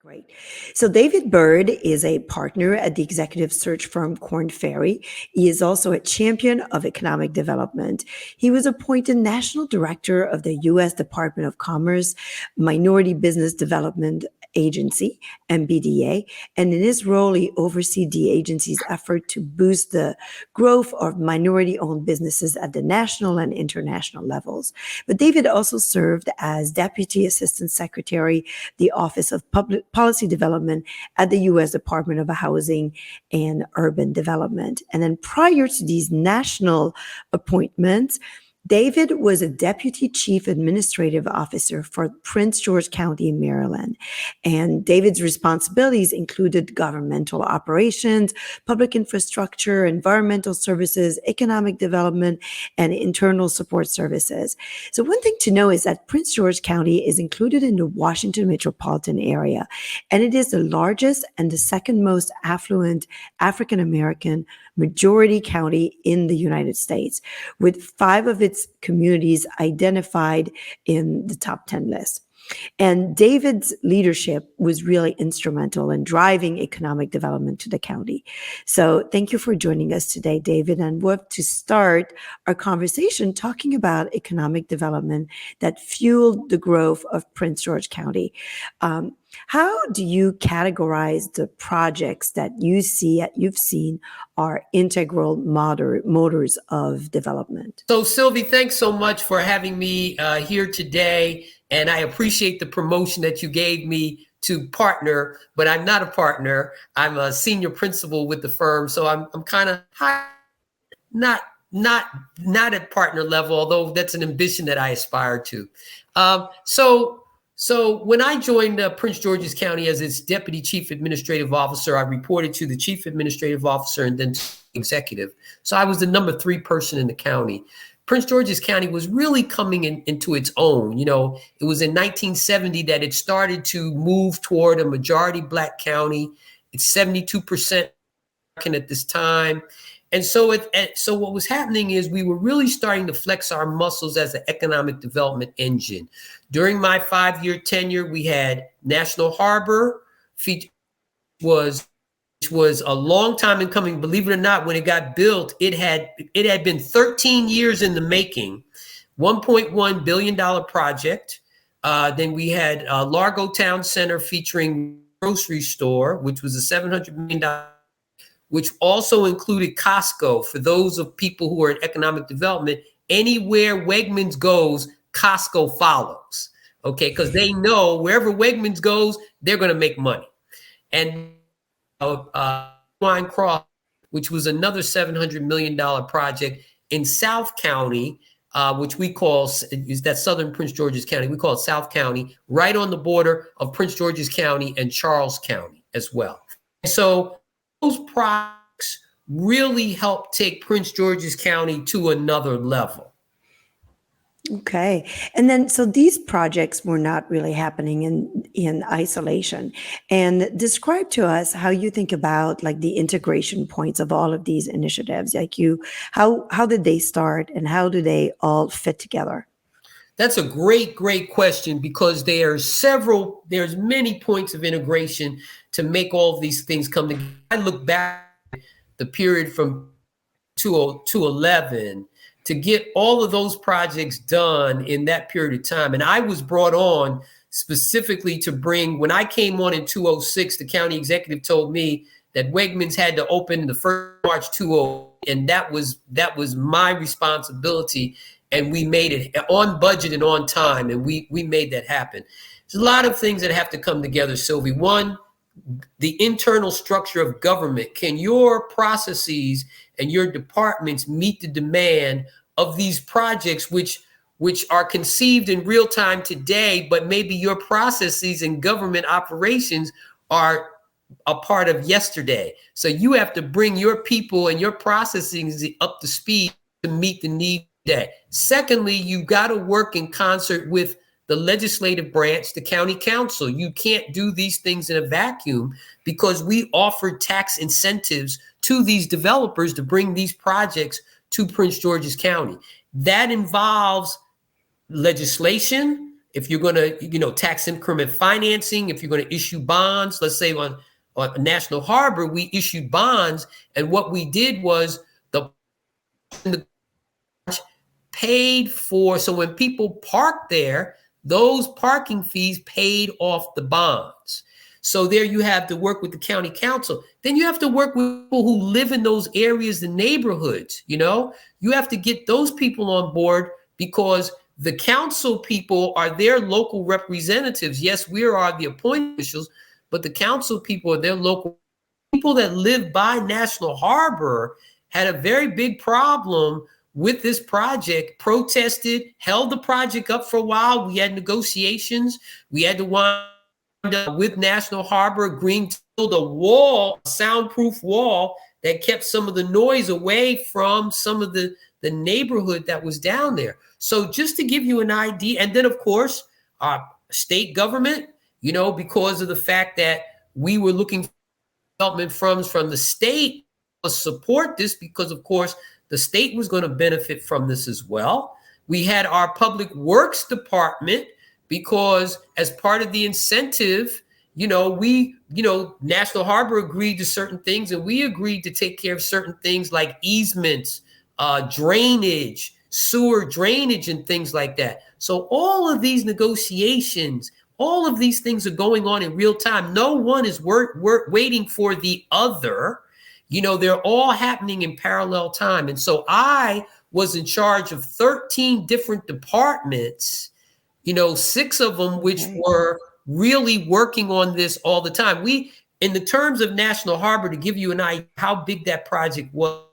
Great. So David Byrd is a partner at the executive search firm Korn Ferry. He is also a champion of economic development. He was appointed National Director of the U.S. Department of Commerce Minority Business Development Agency, MBDA, and in his role, he oversees the agency's effort to boost the growth of minority-owned businesses at the national and international levels. But David also served as Deputy Assistant Secretary, the Office of Public Policy Development at the U.S. Department of Housing and Urban Development. And then prior to these national appointments, David was a Deputy Chief Administrative Officer for Prince George County in Maryland. And David's responsibilities included governmental operations, public infrastructure, environmental services, economic development, and internal support services. So one thing to know is that Prince George County is included in the Washington metropolitan area, and it is the largest and the second most affluent African American majority county in the United States, with 5 of its communities identified in the top 10 list. And David's leadership was really instrumental in driving economic development to the county. So thank you for joining us today, David. And we'll have to start our conversation talking about economic development that fueled the growth of Prince George County. How do you categorize the projects that you've seen are integral motors of development? So Sylvie, thanks so much for having me here today. And I appreciate the promotion that you gave me to partner, but I'm not a partner. I'm a senior principal with the firm. So I'm kind of high, not at partner level, although that's an ambition that I aspire to. So when I joined Prince George's County as its Deputy Chief Administrative Officer, I reported to the Chief Administrative Officer and then executive. So I was the number 3 person in the county. Prince George's County was really coming into its own. You know, it was in 1970 that it started to move toward a majority Black county. It's 72% American at this time. And so what was happening is we were really starting to flex our muscles as an economic development engine. During my 5-year tenure, we had National Harbor, which was a long time in coming. Believe it or not, when it got built, it had been 13 years in the making, $1.1 billion project. Then we had Largo Town Center featuring grocery store, which was a $700 million, which also included Costco. For those of people who are in economic development, anywhere Wegmans goes, Costco follows, okay? Because they know wherever Wegmans goes, they're going to make money. And Wine Cross, which was another $700 million project in South County, which we call, is that southern Prince George's County, we call it South County, right on the border of Prince George's County and Charles County as well. So those projects really helped take Prince George's County to another level. Okay. And then, so these projects were not really happening in isolation. And describe to us how you think about like the integration points of all of these initiatives. Like how did they start and how do they all fit together? That's a great question, because there's many points of integration to make all of these things come together. I look back at the period from 2011 to get all of those projects done in that period of time. And I was brought on specifically to bring, when I came on in 2006, the county executive told me that Wegmans had to open the 1st March 2008, and that was my responsibility. And we made it on budget and on time, and we made that happen. There's a lot of things that have to come together, Sylvie. One, the internal structure of government. Can your processes and your departments meet the demand of these projects, which are conceived in real time today, but maybe your processes and government operations are a part of yesterday? So you have to bring your people and your processes up to speed to meet the need today. Secondly, you got to work in concert with the legislative branch, the county council. You can't do these things in a vacuum, because we offer tax incentives to these developers to bring these projects to Prince George's County. That involves legislation, if you're going to, tax increment financing, if you're going to issue bonds, let's say on National Harbor, we issued bonds. And what we did was the paid for. So when people parked there, those parking fees paid off the bonds. So there you have to work with the county council. Then you have to work with people who live in those areas, the neighborhoods, you have to get those people on board, because the council people are their local representatives. Yes, we are the appointed officials, but the council people are their local people that live by National Harbor. Had a very big problem with this project, protested, held the project up for a while. We had negotiations. We had to wind up with National Harbor agreeing to build a wall, a soundproof wall that kept some of the noise away from some of the neighborhood that was down there. So just to give you an idea, and then of course, our state government, because of the fact that we were looking for development funds from the state to support this, because of course, the state was going to benefit from this as well. We had our public works department, because as part of the incentive, National Harbor agreed to certain things, and we agreed to take care of certain things like easements, drainage, sewer drainage, and things like that. So all of these negotiations, all of these things are going on in real time. No one is waiting for the other. They're all happening in parallel time. And so I was in charge of 13 different departments, 6 of them which were really working on this all the time. In the terms of National Harbor, to give you an idea how big that project was,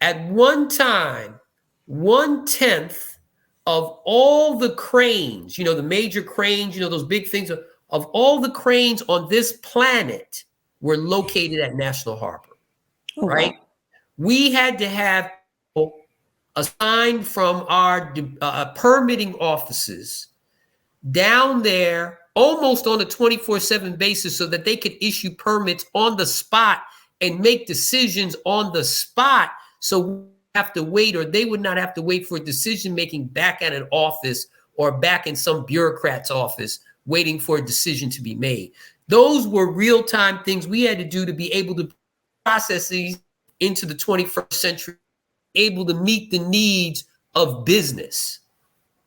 at one time, 1/10 of all the cranes, the major cranes, those big things, of all the cranes on this planet were located at National Harbor, right? Wow. We had to have people assigned from our permitting offices down there almost on a 24/7 basis, so that they could issue permits on the spot and make decisions on the spot. So we have to wait, or they would not have to wait for decision making back at an office or back in some bureaucrat's office waiting for a decision to be made. Those were real-time things we had to do to be able to process these into the 21st century, able to meet the needs of business.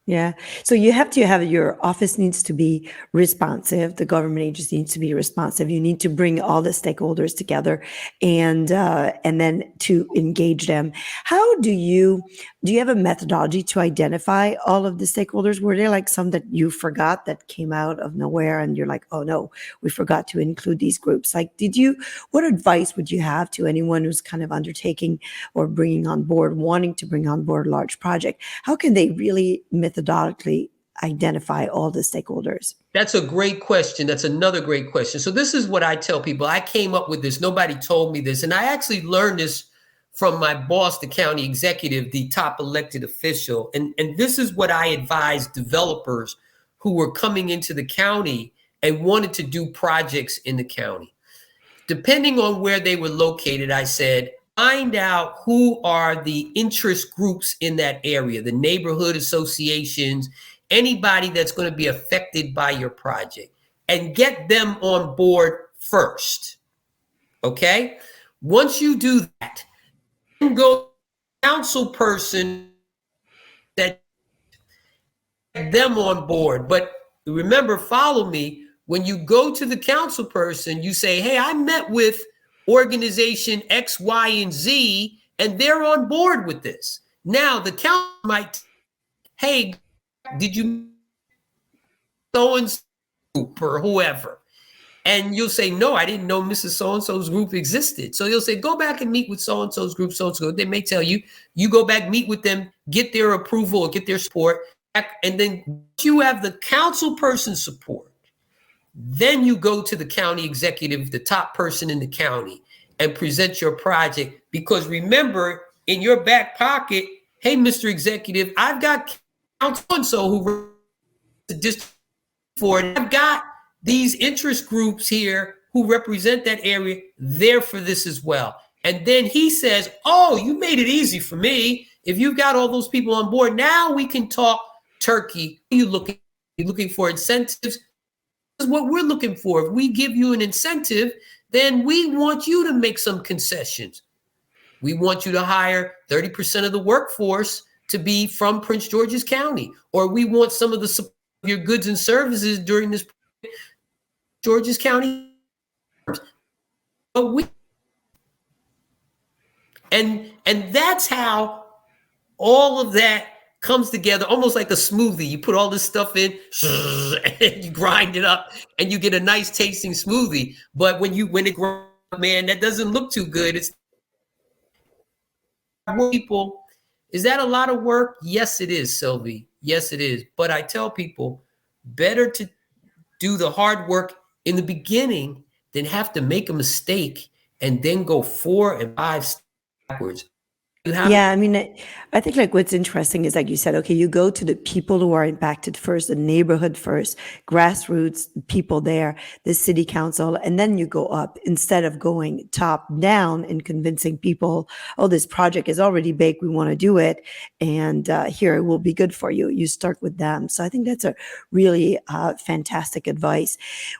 Yeah. So you have to have, your office needs to be responsive. The government agency needs to be responsive. You need to bring all the stakeholders together and then to engage them. How do you have a methodology to identify all of the stakeholders? Were there like some that you forgot that came out of nowhere and you're like, oh no, we forgot to include these groups? Like, what advice would you have to anyone who's kind of undertaking or wanting to bring on board a large project? How can they really methodologically identify all the stakeholders? That's a great question. That's another great question. So this is what I tell people. I came up with this. Nobody told me this. And I actually learned this from my boss, the county executive, the top elected official. And this is what I advise developers who were coming into the county and wanted to do projects in the county. Depending on where they were located, I said, find out who are the interest groups in that area, the neighborhood associations, anybody that's going to be affected by your project, and get them on board first. Okay? Once you do that, then go council person that get them on board. But remember, follow me. When you go to the council person, you say, hey, I met with organization X, Y, and Z, and they're on board with this. Now, the council might, hey, did you so-and-so group or whoever? And you'll say, no, I didn't know Mrs. So-and-so's group existed. So you'll say, go back and meet with so-and-so's group, so-and-so. They may tell you, you go back, meet with them, get their approval or get their support. And then you have the council person's support. Then you go to the county executive, the top person in the county, and present your project. Because remember, in your back pocket, hey, Mr. Executive, I've got council so-and-so who runs the district for it. I've got these interest groups here who represent that area. They're for this as well. And then he says, oh, you made it easy for me. If you've got all those people on board, now we can talk turkey. You're looking for incentives. This is what we're looking for. If we give you an incentive, then we want you to make some concessions. We want you to hire 30% of the workforce to be from Prince George's County, or we want some of your goods and services during this George's County. But and that's how all of that comes together, almost like a smoothie. You put all this stuff in, and you grind it up, and you get a nice tasting smoothie. But when it grinds, man, that doesn't look too good. It's people. Is that a lot of work? Yes, it is, Sylvie. Yes, it is. But I tell people, better to do the hard work in the beginning than have to make a mistake and then go 4 and 5 steps backwards. Yeah, I mean, I think like what's interesting is like you said, okay, you go to the people who are impacted first, the neighborhood first, grassroots people there, the city council, and then you go up instead of going top down and convincing people, oh, this project is already baked, we want to do it, and here it will be good for you. You start with them. So I think that's a really fantastic advice.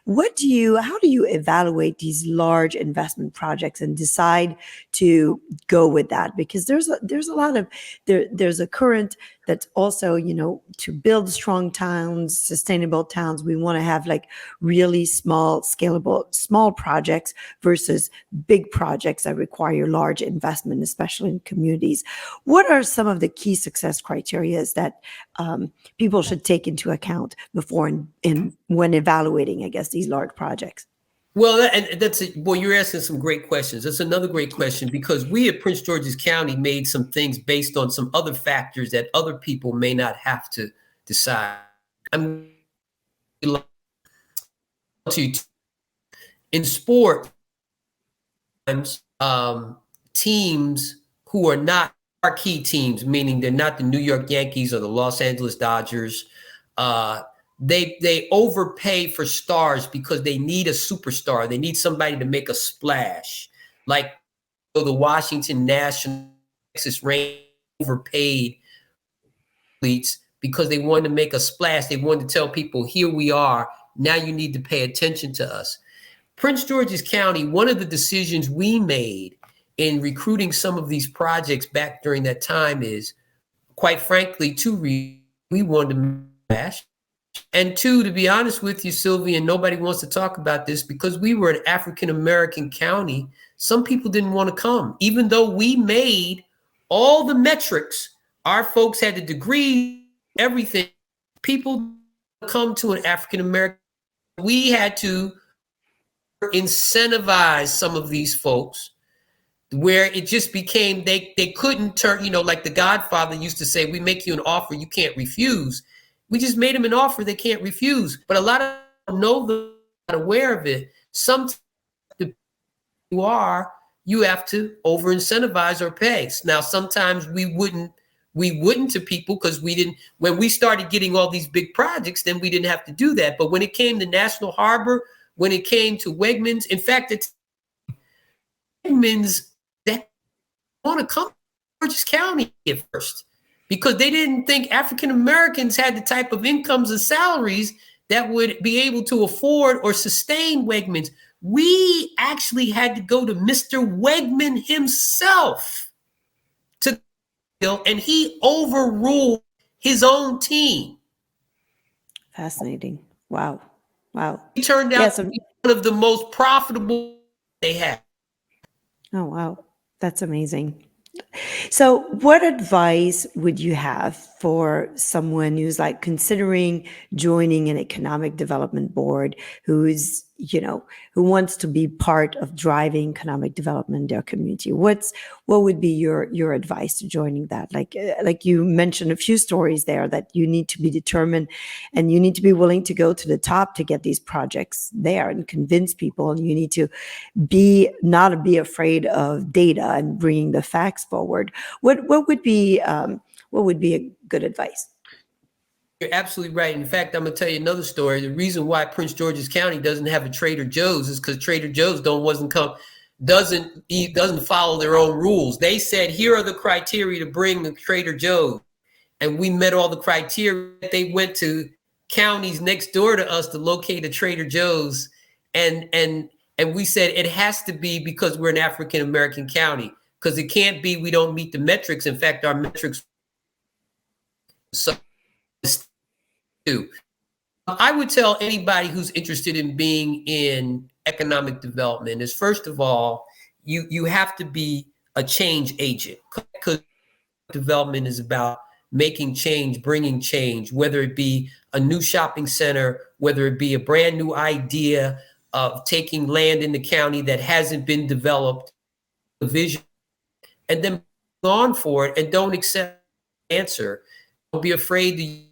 How do you evaluate these large investment projects and decide to go with that? Because there's a lot of there's a current that's also, to build strong towns, sustainable towns, we want to have like really small, scalable, small projects versus big projects that require large investment, especially in communities. What are some of the key success criteria that people should take into account before when evaluating, I guess, these large projects? Well, you're asking some great questions. That's another great question, because we at Prince George's County made some things based on some other factors that other people may not have to decide. In sport, teams who are not marquee teams, meaning they're not the New York Yankees or the Los Angeles Dodgers, they overpay for stars because they need a superstar. They need somebody to make a splash. Like the Washington National, Texas Rangers overpaid athletes because they wanted to make a splash. They wanted to tell people, here we are. Now you need to pay attention to us. Prince George's County, one of the decisions we made in recruiting some of these projects back during that time is, quite frankly, we wanted to splash. And 2, to be honest with you, Sylvie, and nobody wants to talk about this, because we were an African-American county, some people didn't want to come. Even though we made all the metrics, our folks had the degree, everything, people come to an African-American. We had to incentivize some of these folks where it just became, they couldn't turn, like the Godfather used to say, we make you an offer you can't refuse. We just made them an offer they can't refuse. But a lot of people know they're not aware of it. Sometimes you have to over incentivize or pay. Now, sometimes we wouldn't to people because when we started getting all these big projects, then we didn't have to do that. But when it came to National Harbor, when it came to Wegmans, in fact, it's Wegmans that want to come to Georges County at first, because they didn't think African Americans had the type of incomes and salaries that would be able to afford or sustain Wegmans. We actually had to go to Mr. Wegman himself and he overruled his own team. Fascinating. Wow. He turned out to be one of the most profitable they had. Oh, wow. That's amazing. So what advice would you have for someone who's like considering joining an economic development board, who's, who wants to be part of driving economic development in their community? What would be your advice to joining that? Like you mentioned a few stories there that you need to be determined and you need to be willing to go to the top to get these projects there and convince people. And you need to not be afraid of data and bringing the facts forward. What would be a good advice? You're absolutely right. In fact, I'm going to tell you another story. The reason why Prince George's County doesn't have a Trader Joe's is because Trader Joe's doesn't follow their own rules. They said, here are the criteria to bring the Trader Joe's. and we met all the criteria. They went to counties next door to us to locate a Trader Joe's, and we said it has to be because we're an African American county, because it can't be we don't meet the metrics. In fact, our metrics. So, I would tell anybody who's interested in being in economic development is, first of all, you have to be a change agent, because development is about making change, bringing change, whether it be a new shopping center, whether it be a brand new idea of taking land in the county that hasn't been developed, a vision, and then go on for it, and don't accept the answer. Don't be afraid to use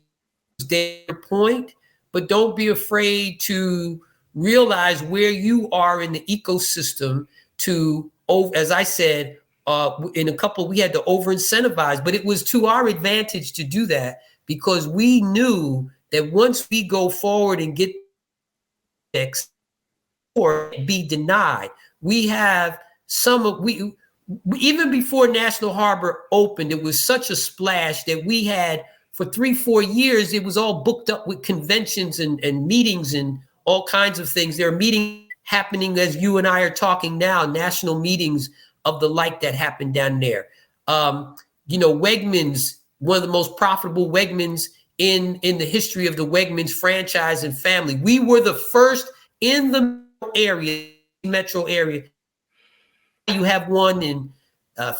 their point, but don't be afraid to realize where you are in the ecosystem to, as I said, in a couple, we had to over incentivize, but it was to our advantage to do that, because we knew that once we go forward and get next or be denied, we have some of, even before National Harbor opened, it was such a splash that we had for 3-4 years, it was all booked up with conventions and meetings and all kinds of things. There are meetings happening as you and I are talking now, national meetings of the like that happened down there. Wegmans, one of the most profitable Wegmans in the history of the Wegmans franchise and family. We were the first in the metro area. You have one in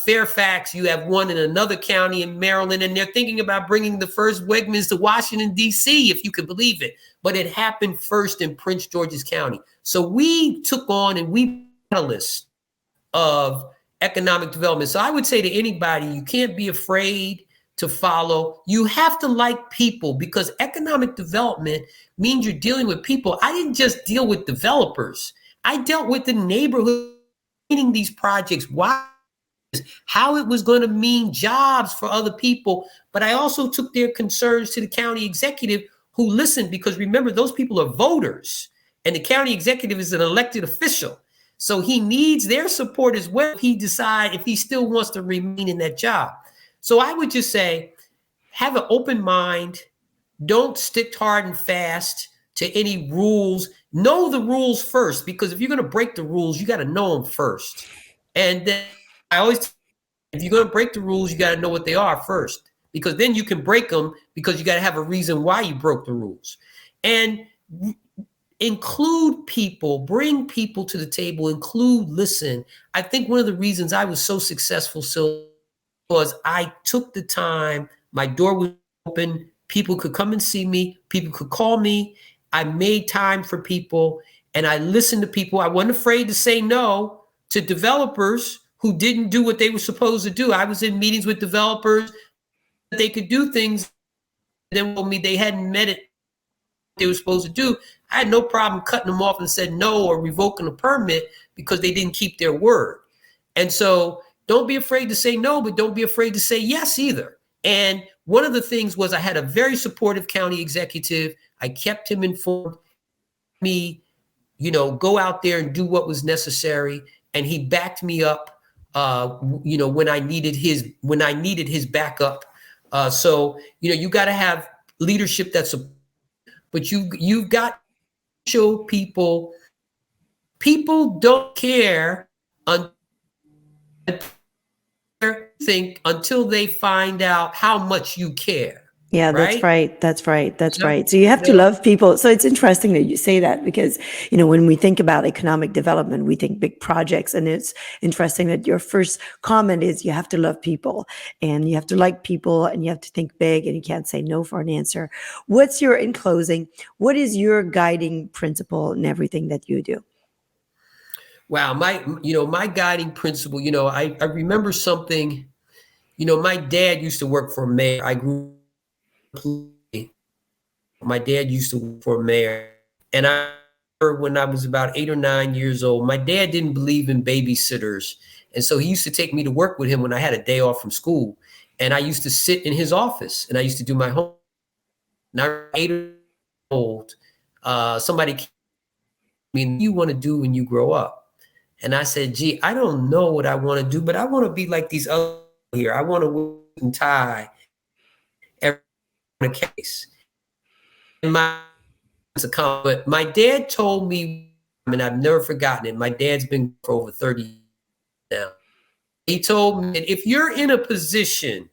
Fairfax, you have one in another county in Maryland, and they're thinking about bringing the first Wegmans to Washington, D.C., if you can believe it. But it happened first in Prince George's County. So we took on, and we catalysts of economic development. So I would say to anybody, you can't be afraid to follow. You have to like people, because economic development means you're dealing with people. I didn't just deal with developers. I dealt with the neighborhood meaning these projects, why, how it was going to mean jobs for other people. But I also took their concerns to the county executive, who listened, because remember, those people are voters, and the county executive is an elected official. So he needs their support as well if he decides if he still wants to remain in that job. So I would just say, have an open mind. Don't stick hard and fast to any rules. Know the rules first, because if you're going to break the rules, you got to know them first. And then I always, if you're going to break the rules, you got to know what they are first, because then you can break them, because you got to have a reason why you broke the rules. And include people, bring people to the table, listen. I think one of the reasons I was so successful was I took the time, my door was open, people could come and see me, people could call me. I made time for people, and I listened to people. I wasn't afraid to say no to developers who didn't do what they were supposed to do. I was in meetings with developers that they could do things, and then told me they hadn't met it they were supposed to do. I had no problem cutting them off and said no, or revoking a permit, because they didn't keep their word. And so don't be afraid to say no, but don't be afraid to say yes either. And one of the things was I had a very supportive county executive. I kept him informed, me, go out there and do what was necessary. And he backed me up, when I needed his backup. So you got to have leadership that's, but you've got to show people don't care until they find out how much you care. Yeah, right? That's right. So you have to love people. So it's interesting that you say that, because, when we think about economic development, we think big projects. And it's interesting that your first comment is you have to love people, and you have to like people, and you have to think big, and you can't say no for an answer. In closing, what is your guiding principle in everything that you do? Wow. My guiding principle, I remember something, my dad used to work for a mayor. My dad used to work for a mayor, and I remember when I was about 8 or 9 years old, my dad didn't believe in babysitters. And so he used to take me to work with him when I had a day off from school. And I used to sit in his office, and I used to do my homework. And I was 8 years old, somebody came to me, what do you want to do when you grow up? And I said, gee, I don't know what I want to do, but I want to be like these other here. I want to wear a tie. a case. And but my dad told me, and I've never forgotten it. My dad's been for over 30 years now. He told me that if you're in a position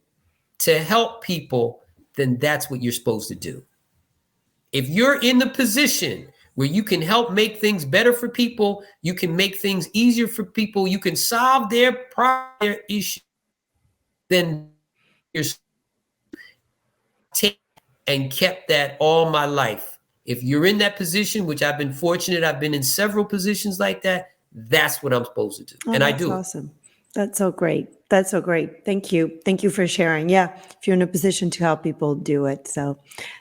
to help people, then that's what you're supposed to do. If you're in the position where you can help make things better for people, you can make things easier for people, you can solve their prior issues, then you're and kept that all my life. If you're in that position, which I've been fortunate, I've been in several positions like that, that's what I'm supposed to do. Oh, and I that's do. Awesome. That's so great. That's so great. Thank you. Thank you for sharing. Yeah. If you're in a position to help people, do it. So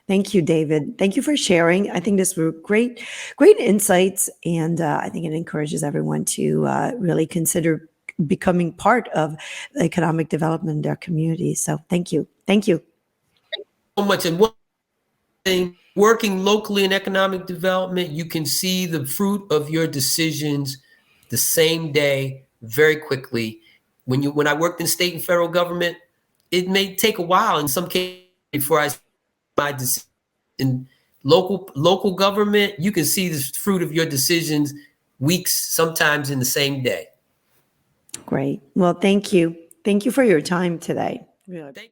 thank you, David. Thank you for sharing. I think this were great insights. And I think it encourages everyone to really consider becoming part of economic development in their communities. So thank you. Thank you. So much. And one thing, working locally in economic development, you can see the fruit of your decisions the same day, very quickly. When I worked in state and federal government, it may take a while in some cases before I my decision. In local government, you can see the fruit of your decisions weeks, sometimes in the same day. Great. Well, thank you. Thank you for your time today. Really.